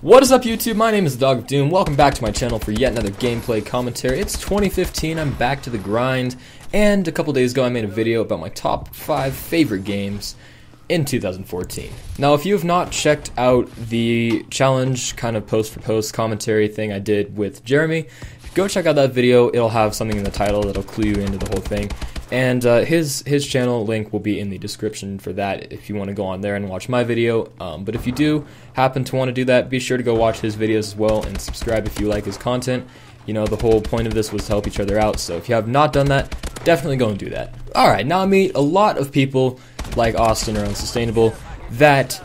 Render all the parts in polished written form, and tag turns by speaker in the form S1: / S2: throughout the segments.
S1: What is up, YouTube? My name is Dog of Doom. Welcome back to my channel for yet another gameplay commentary. It's 2015, I'm back to the grind, and a couple days ago I made a video about my top 5 favorite games in 2014. Now, if you have not checked out the challenge kind of post for post commentary thing I did with Jeremy, go check out that video. It'll have something in the title that'll clue you into the whole thing. And his channel link will be in the description for that if you want to go on there and watch my video. But if you do happen to want to do that, be sure to go watch his videos as well and subscribe if you like his content. You know, the whole point of this was to help each other out, so if you have not done that, definitely go and do that. Alright, now I meet a lot of people like Austin or Unsustainable that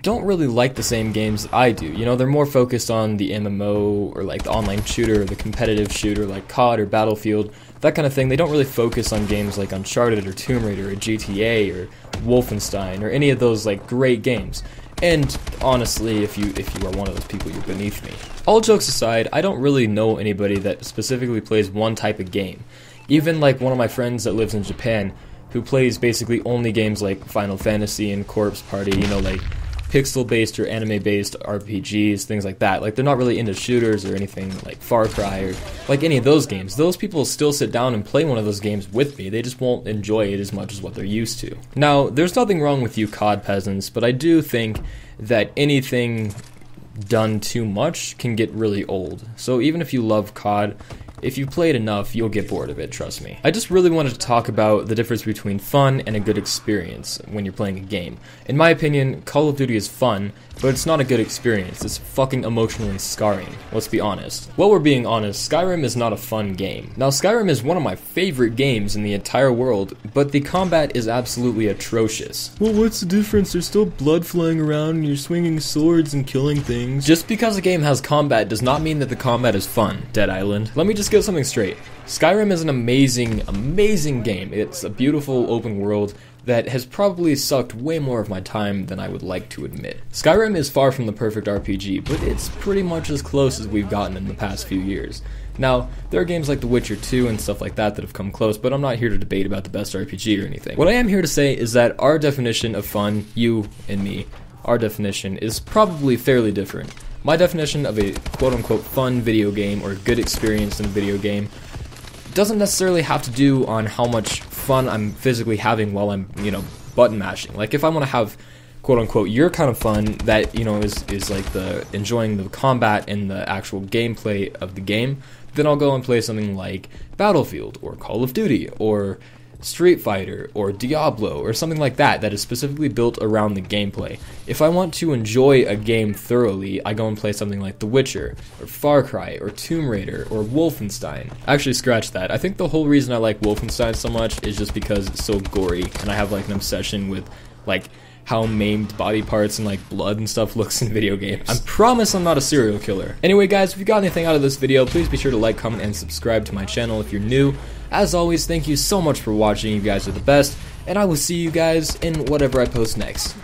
S1: don't really like the same games that I do. You know, they're more focused on the MMO or like the online shooter or the competitive shooter like COD or Battlefield, that kind of thing. They don't really focus on games like Uncharted or Tomb Raider or GTA or Wolfenstein or any of those like great games. And honestly, if you are one of those people, you're beneath me. All jokes aside, I don't really know anybody that specifically plays one type of game. Even like one of my friends that lives in Japan who plays basically only games like Final Fantasy and Corpse Party, you know, like pixel-based or anime-based RPGs, things like that. Like, they're not really into shooters or anything like Far Cry or like any of those games. Those people still sit down and play one of those games with me. They just won't enjoy it as much as what they're used to. Now, there's nothing wrong with you COD peasants, but I do think that anything done too much can get really old. So even if you love COD, if you play it enough, you'll get bored of it, trust me. I just really wanted to talk about the difference between fun and a good experience when you're playing a game. In my opinion, Call of Duty is fun, but it's not a good experience. It's fucking emotionally scarring, let's be honest. Well, we're being honest, Skyrim is not a fun game. Now, Skyrim is one of my favorite games in the entire world, but the combat is absolutely atrocious. Well, what's the difference? There's still blood flying around and you're swinging swords and killing things. Just because a game has combat does not mean that the combat is fun, Dead Island. Let me just get something straight. Skyrim is an amazing game. It's a beautiful open world that has probably sucked way more of my time than I would like to admit. Skyrim is far from the perfect RPG, but it's pretty much as close as we've gotten in the past few years. Now, there are games like The Witcher 2 and stuff like that have come close, but I'm not here to debate about the best RPG or anything. What I am here to say is that our definition of fun, you and me, our definition is probably fairly different. My definition of a quote-unquote fun video game or good experience in a video game doesn't necessarily have to do on how much fun I'm physically having while I'm, you know, button mashing. Like, if I want to have quote-unquote your kind of fun that, you know, is like the enjoying the combat and the actual gameplay of the game, then I'll go and play something like Battlefield or Call of Duty or Street Fighter or Diablo or something like that that is specifically built around the gameplay. If I want to enjoy a game thoroughly, I go and play something like The Witcher or Far Cry or Tomb Raider or Wolfenstein. Actually, scratch that. I think the whole reason I like Wolfenstein so much is just because it's so gory and I have like an obsession with like how maimed body parts and like blood and stuff looks in video games. I promise I'm not a serial killer. Anyway guys, if you got anything out of this video, please be sure to like, comment, and subscribe to my channel if you're new. As always, thank you so much for watching. You guys are the best, and I will see you guys in whatever I post next.